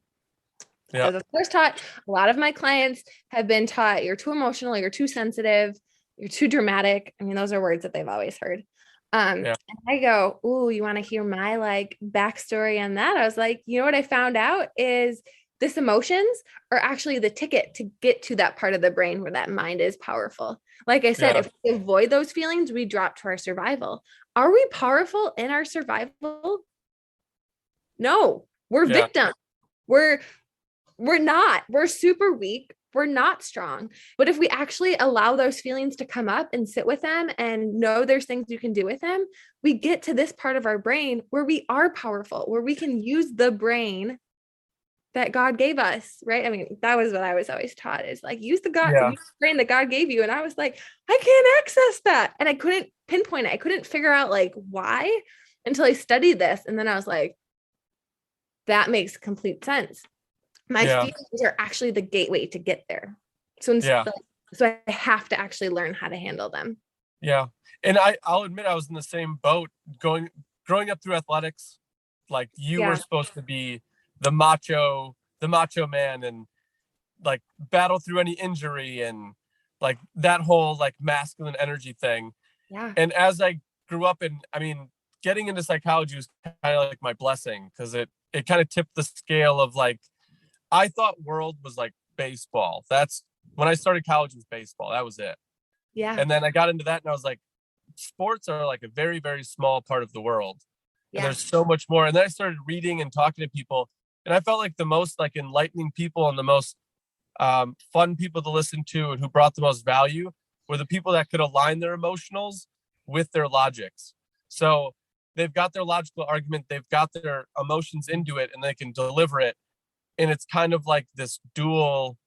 Yeah. I was first taught, a lot of my clients have been taught, you're too emotional, you're too sensitive, you're too dramatic. I mean, those are words that they've always heard. And I go, ooh, you want to hear my like backstory on that? I was like, you know what I found out is this emotions are actually the ticket to get to that part of the brain where that mind is powerful. Like I said, if we avoid those feelings, we drop to our survival. Are we powerful in our survival? No, we're victims. We're not. We're super weak. We're not strong. But if we actually allow those feelings to come up and sit with them and know there's things you can do with them, we get to this part of our brain where we are powerful, where we can use the brain that God gave us, right? I mean, that was what I was always taught is like, use the brain that God gave you. And I was like, I can't access that. And I couldn't pinpoint it. I couldn't figure out like why until I studied this. And then I was like, that makes complete sense. My feelings are actually the gateway to get there. So I have to actually learn how to handle them. Yeah. And I'll admit I was in the same boat growing up through athletics. Like you were supposed to be the macho man and like battle through any injury and like that whole like masculine energy thing. Yeah. And as I grew up, and I mean, getting into psychology was kind of like my blessing because it kind of tipped the scale of like, I thought world was like baseball. That's when I started college was baseball. That was it. Yeah. And then I got into that and I was like, sports are like a very, very small part of the world. And there's so much more. And then I started reading and talking to people. And I felt like the most like enlightening people and the most fun people to listen to and who brought the most value were the people that could align their emotionals with their logics. So they've got their logical argument, they've got their emotions into it, and they can deliver it. And it's kind of like this dual,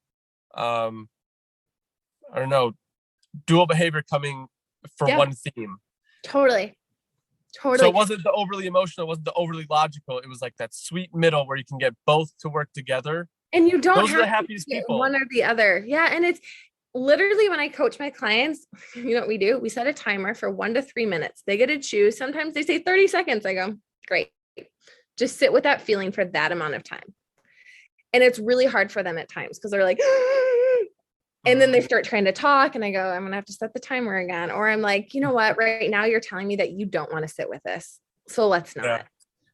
dual behavior coming for one theme. Totally. So it wasn't the overly emotional, it wasn't the overly logical. It was like that sweet middle where you can get both to work together. And you don't Those have are the happiest people. One or the other. Yeah. And it's literally when I coach my clients, you know what we do? We set a timer for 1 to 3 minutes. They get to choose. Sometimes they say 30 seconds. I go, great. Just sit with that feeling for that amount of time. And it's really hard for them at times because they're like, and then they start trying to talk and I go, I'm going to have to set the timer again. Or I'm like, you know what, right now you're telling me that you don't want to sit with this. So let's not. Yeah.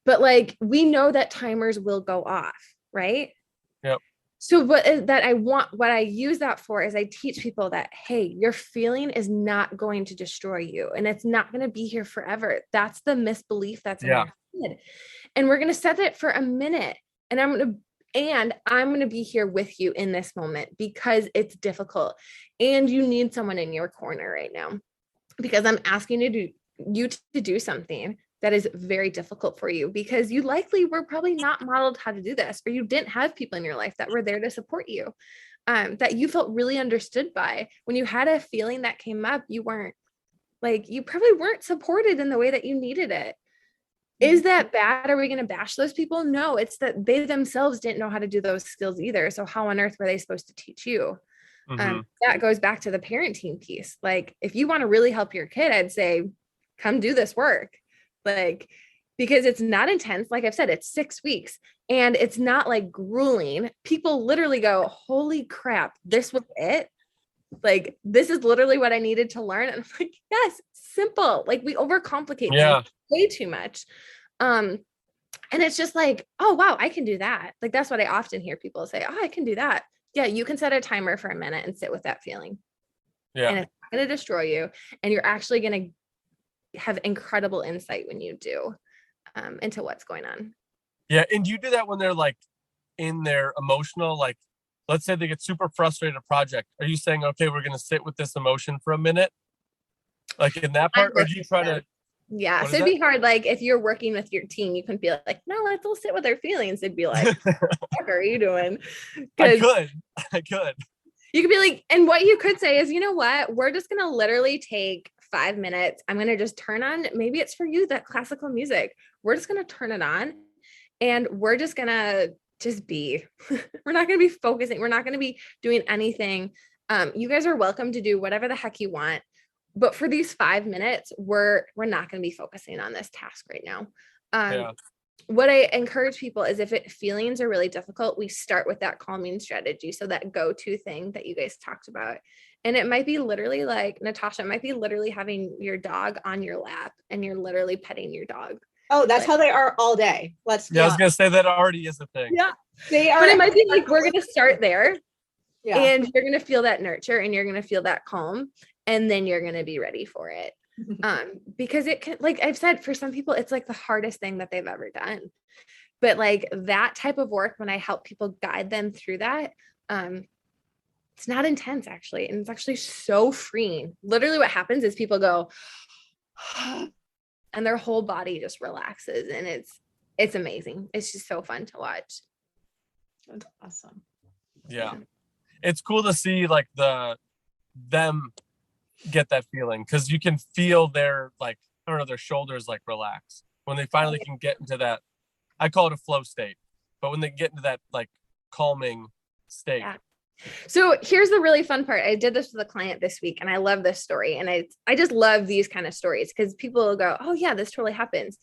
But like, we know that timers will go off, right? Yep. So what I use that for is I teach people that, hey, your feeling is not going to destroy you and it's not going to be here forever. That's the misbelief that's in your head. And we're going to set it for a minute and I'm going to be here with you in this moment because it's difficult and you need someone in your corner right now because I'm asking you to do something that is very difficult for you because you likely were probably not modeled how to do this, or you didn't have people in your life that were there to support you, that you felt really understood by. When you had a feeling that came up, you probably weren't supported in the way that you needed it. Is that bad? Are we going to bash those people? No, it's that they themselves didn't know how to do those skills either. So how on earth were they supposed to teach you? That goes back to the parenting piece. Like, if you want to really help your kid, I'd say, come do this work. Like, because it's not intense. Like I've said, it's 6 weeks and it's not like grueling. People literally go, holy crap, this was it. Like, this is literally what I needed to learn. And I'm like, yes, simple. Like, we overcomplicate things way too much. And it's just like, oh, wow, I can do that. Like, that's what I often hear people say. Oh, I can do that. Yeah. You can set a timer for a minute and sit with that feeling. Yeah. And it's not going to destroy you. And you're actually going to have incredible insight when you do, into what's going on. Yeah. And do you do that when they're like in their emotional, like, let's say they get super frustrated at a project. Are you saying, okay, we're going to sit with this emotion for a minute? Like in that part, or do you try to? Yeah. What So is it'd be hard. Like if you're working with your team, you can be like, no, let's all sit with our feelings. They'd be like, that? what are you doing? I Because could. you could be like, and what you could say is, you know what? We're just going to literally take 5 minutes. I'm going to just turn on, maybe it's for you, that classical music. We're just going to turn it on and we're just going to just be. We're not going to be focusing. We're not going to be doing anything. You guys are welcome to do whatever the heck you want. But for these 5 minutes, we're not going to be focusing on this task right now. Yeah. What I encourage people is if feelings are really difficult, we start with that calming strategy. So that go-to thing that you guys talked about. And it might be literally like Natasha, it might be literally having your dog on your lap and you're literally petting your dog. Oh, that's how they are all day. Yeah, I was gonna say that already is a thing. Yeah. They are. But it might be like, we're going to start there. Yeah. And you're going to feel that nurture and you're going to feel that calm. And then you're going to be ready for it. Because it can, like I've said, for some people, it's like the hardest thing that they've ever done. But like that type of work, when I help people guide them through that, it's not intense actually. And it's actually so freeing. Literally what happens is people go, and their whole body just relaxes. And it's amazing. It's just so fun to watch. That's awesome. Yeah. It's cool to see like them get that feeling, because you can feel their, like, I don't know, their shoulders like relax when they finally can get into that, I call it a flow state, but when they get into that like calming state. Yeah. So here's the really fun part. I did this with a client this week and I love this story. And I just love these kind of stories because people will go, oh yeah, this totally happens.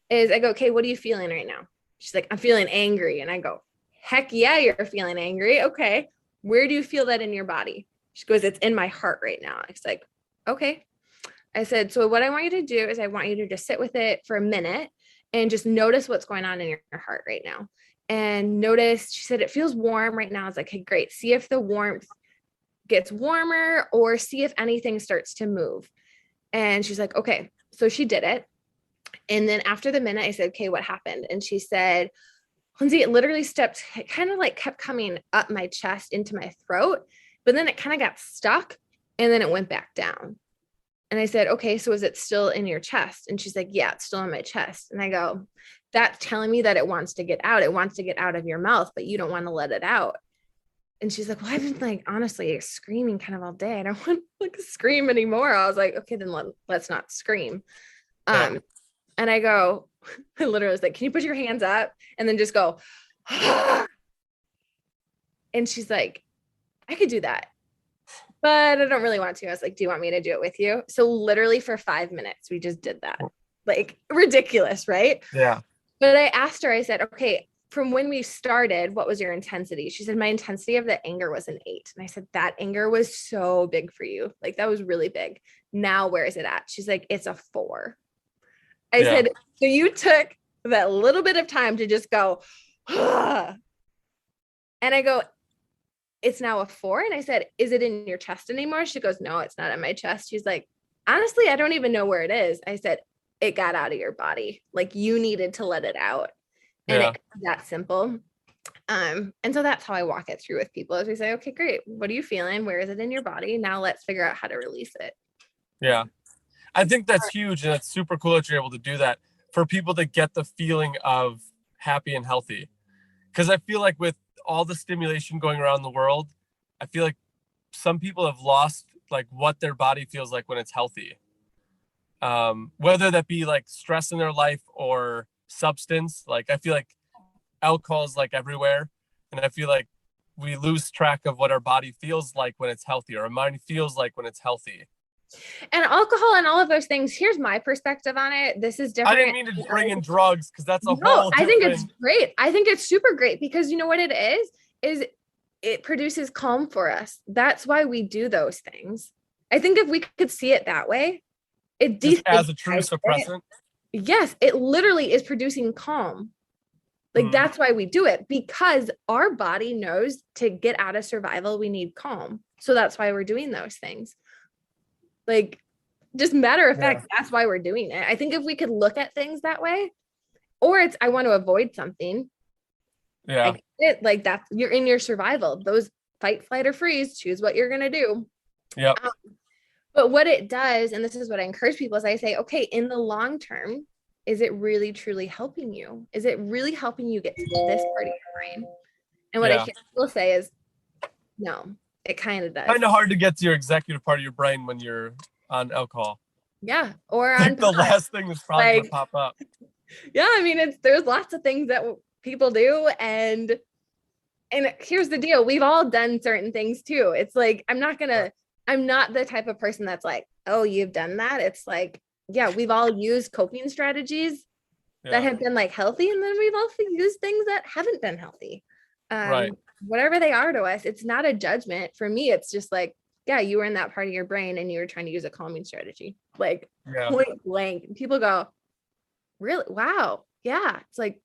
Is I go, okay, what are you feeling right now? She's like, I'm feeling angry. And I go, heck yeah, you're feeling angry. Okay. Where do you feel that in your body? She goes, it's in my heart right now. It's like, okay. I said, so what I want you to do is I want you to just sit with it for a minute and just notice what's going on in your heart right now. And notice, she said, it feels warm right now. I was like, okay, great. See if the warmth gets warmer or see if anything starts to move. And she's like, okay. So she did it. And then after the minute, I said, okay, what happened? And she said, Lindsey, it literally kind of like kept coming up my chest into my throat, but then it kind of got stuck and then it went back down. And I said, okay, so is it still in your chest? And she's like, yeah, it's still in my chest. And I go, that's telling me that it wants to get out. It wants to get out of your mouth, but you don't want to let it out. And she's like, well, I've been like, honestly, screaming kind of all day. I don't want to like scream anymore. I was like, okay, then let's not scream. And I go, I literally was like, can you put your hands up and then just go, and she's like, I could do that, but I don't really want to. I was like, do you want me to do it with you? So literally for 5 minutes, we just did that. Like ridiculous, right? Yeah. But I asked her, I said, okay, from when we started, what was your intensity? She said, my intensity of the anger was an 8. And I said, that anger was so big for you. Like that was really big. Now, where is it at? She's like, it's a 4. I said, so you took that little bit of time to just go, and I go, it's now a 4. And I said, is it in your chest anymore? She goes, no, it's not in my chest. She's like, honestly, I don't even know where it is. I said, it got out of your body. Like you needed to let it out. And it's that simple. And so that's how I walk it through with people is we say, okay, great. What are you feeling? Where is it in your body? Now let's figure out how to release it. Yeah. I think that's huge. And it's super cool that you're able to do that for people to get the feeling of happy and healthy. Because I feel like with all the stimulation going around the world, I feel like some people have lost like what their body feels like when it's healthy. Whether that be like stress in their life or substance, like I feel like alcohol is like everywhere. And I feel like we lose track of what our body feels like when it's healthy or our mind feels like when it's healthy. And alcohol and all of those things. Here's my perspective on it. This is different. I didn't mean to bring in drugs because that's a whole I think it's great. I think it's super great because you know what it is it produces calm for us. That's why we do those things. I think if we could see it that way, it as a true suppressant. Yes, it literally is producing calm. Like that's why we do it, because our body knows to get out of survival, we need calm. So that's why we're doing those things. Like, just matter of fact, that's why we're doing it. I think if we could look at things that way, or it's, I want to avoid something. Yeah. Like that's, you're in your survival. Those fight, flight, or freeze, choose what you're going to do. Yeah. But what it does, and this is what I encourage people, is I say, okay, in the long term, is it really truly helping you? Is it really helping you get to this part of your brain? And what I Yeah. hear people say is, no, it kind of does. Kind of hard to get to your executive part of your brain when you're on alcohol. Yeah. Or on Like the pot. last thing that's probably Like, gonna pop up. yeah, I mean, there's lots of things that people do, and here's the deal, we've all done certain things too. It's like, I'm not the type of person that's like, oh, you've done that. It's like, yeah, we've all used coping strategies that have been like healthy, and then we've also used things that haven't been healthy. Right. Whatever they are to us, it's not a judgment. For me, it's just like, yeah, you were in that part of your brain and you were trying to use a calming strategy, like point blank. People go, really? Wow. Yeah. It's like,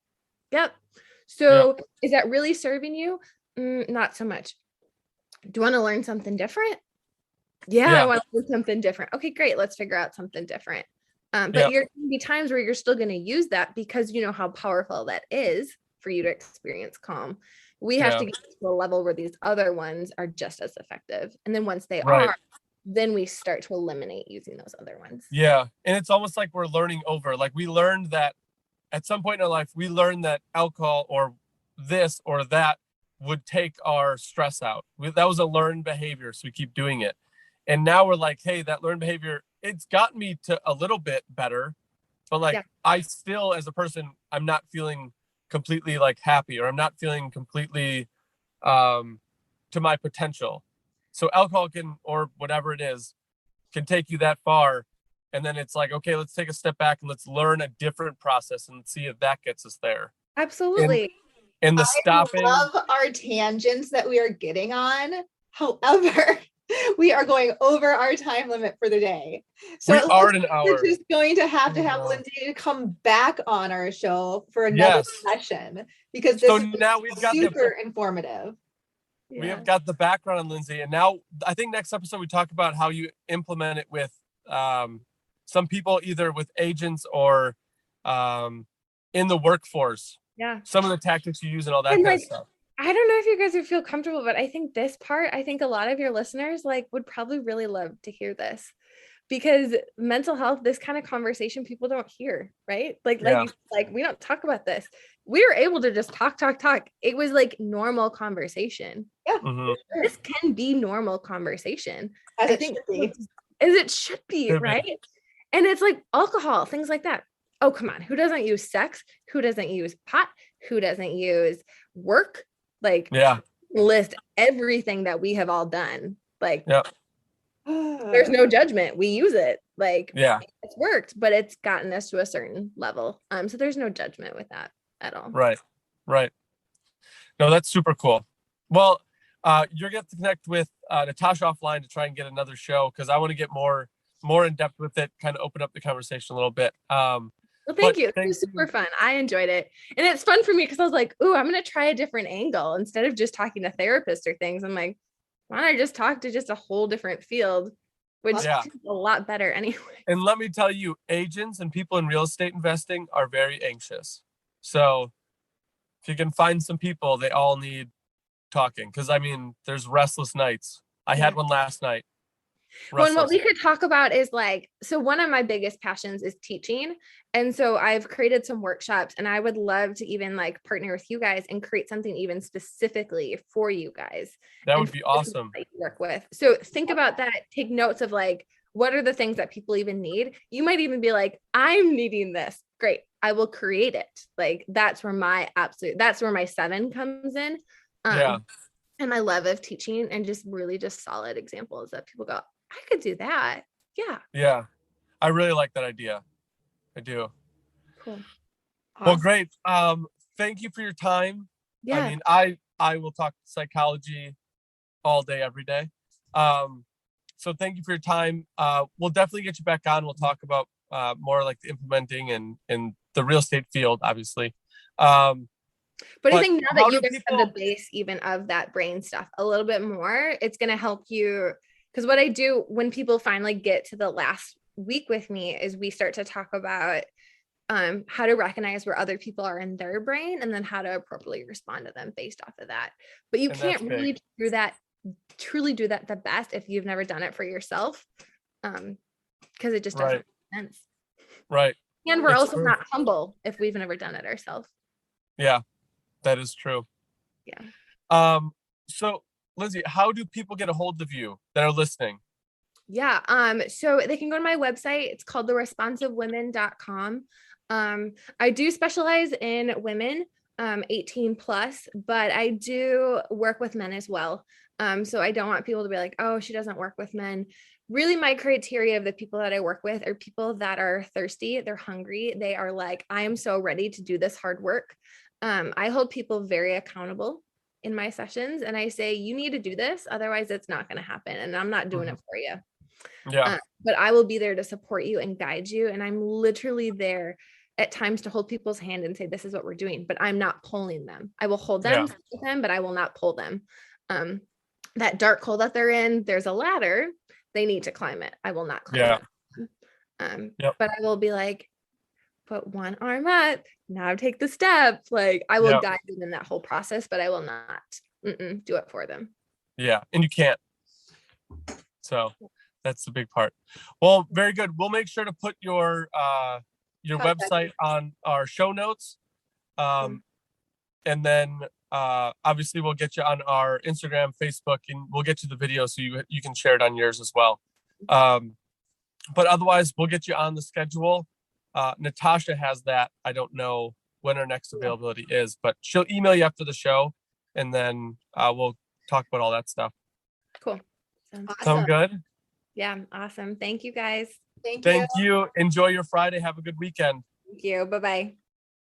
yep. So is that really serving you? Not so much. Do you want to learn something different? Yeah, I want to learn something different. Okay, great. Let's figure out something different. But there can be times where you're still going to use that because you know how powerful that is for you to experience calm. We have to get to a level where these other ones are just as effective. And then once they are, then we start to eliminate using those other ones. Yeah. And it's almost like we're learning over. Like we learned that at some point in our life, we learned that alcohol or this or that would take our stress out. That was a learned behavior. So we keep doing it. And now we're like, hey, that learned behavior, it's gotten me to a little bit better. But like, I still, as a person, I'm not feeling completely like happy, or I'm not feeling completely to my potential. So alcohol can, or whatever it is, can take you that far. And then it's like, okay, let's take a step back and let's learn a different process and see if that gets us there. Absolutely. And the stopping. I love our tangents that we are getting on. However, we are going over our time limit for the day. So we are an hour. We're just going to have Lindsey to come back on our show for another session, because this is now we've got super informative. We have got the background on Lindsey, and now I think next episode we talk about how you implement it with some people, either with agents or in the workforce. Yeah. Some of the tactics you use and all that kind of stuff. I don't know if you guys would feel comfortable, but I think this part, I think a lot of your listeners like would probably really love to hear this, because mental health, this kind of conversation people don't hear, right? Like we don't talk about this. We were able to just talk. It was like normal conversation. Yeah. Mm-hmm. This can be normal conversation. As it should be, right? And it's like alcohol, things like that. Oh, come on. Who doesn't use sex? Who doesn't use pot? Who doesn't use work? Like, list everything that we have all done. Like, there's no judgment. We use it. Like, it's worked, but it's gotten us to a certain level. So there's no judgment with that at all. Right. No, that's super cool. Well, you're going to connect with Natasha offline to try and get another show, because I want to get more in depth with it, kind of open up the conversation a little bit. Well, thank you. It was super fun. I enjoyed it. And it's fun for me because I was like, ooh, I'm going to try a different angle. Instead of just talking to therapists or things, I'm like, why don't I just talk to just a whole different field, which is a lot better anyway. And let me tell you, agents and people in real estate investing are very anxious. So if you can find some people, they all need talking. Because, I mean, there's restless nights. I had one last night. Well, and what we could talk about is like, so one of my biggest passions is teaching. And so I've created some workshops, and I would love to even like partner with you guys and create something even specifically for you guys. That would be awesome. Work with. So think about that. Take notes of like, what are the things that people even need? You might even be like, I'm needing this. Great. I will create it. Like that's where my 7 comes in. And I love of teaching and just really just solid examples that people go, I could do that. Yeah. I really like that idea. I do. Cool. Awesome. Well, great. Thank you for your time. Yeah. I mean, I will talk psychology all day, every day. So thank you for your time. We'll definitely get you back on. We'll talk about more like the implementing and the real estate field, obviously. But I think now that you guys have the base even of that brain stuff a little bit more, it's going to help you. Because what I do when people finally get to the last week with me is we start to talk about how to recognize where other people are in their brain, and then how to appropriately respond to them based off of that. But you can't really truly do that the best if you've never done it for yourself. because it just doesn't Right. make sense. Right. And we're It's also true. not humble if we've never done it ourselves. Yeah, that is true. Yeah. So Lindsey, how do people get a hold of you that are listening? Yeah. So they can go to my website. It's called theresponsivewomen.com. I do specialize in women, 18 plus, but I do work with men as well. So I don't want people to be like, oh, she doesn't work with men. Really, my criteria of the people that I work with are people that are thirsty, they're hungry, they are like, I am so ready to do this hard work. I hold people very accountable in my sessions, and I say, you need to do this, otherwise it's not going to happen, and I'm not doing it for you. Yeah. But I will be there to support you and guide you, and I'm literally there at times to hold people's hand and say, this is what we're doing, but I'm not pulling them. I will hold them, with them, but I will not pull them. That dark hole that they're in, there's a ladder, they need to climb it. I will not climb it. But I will be like, put one arm up, now take the step. Like, I will guide them in that whole process, but I will not do it for them. Yeah, and you can't. So that's the big part. Well, very good. We'll make sure to put your website on our show notes. And then obviously we'll get you on our Instagram, Facebook, and we'll get you the video so you can share it on yours as well. But otherwise, we'll get you on the schedule. Natasha has that. I don't know when her next availability is, but she'll email you after the show, and then we'll talk about all that stuff. Cool. Sound good? Yeah, awesome. Thank you, guys. Thank you. Enjoy your Friday. Have a good weekend. Thank you. Bye-bye.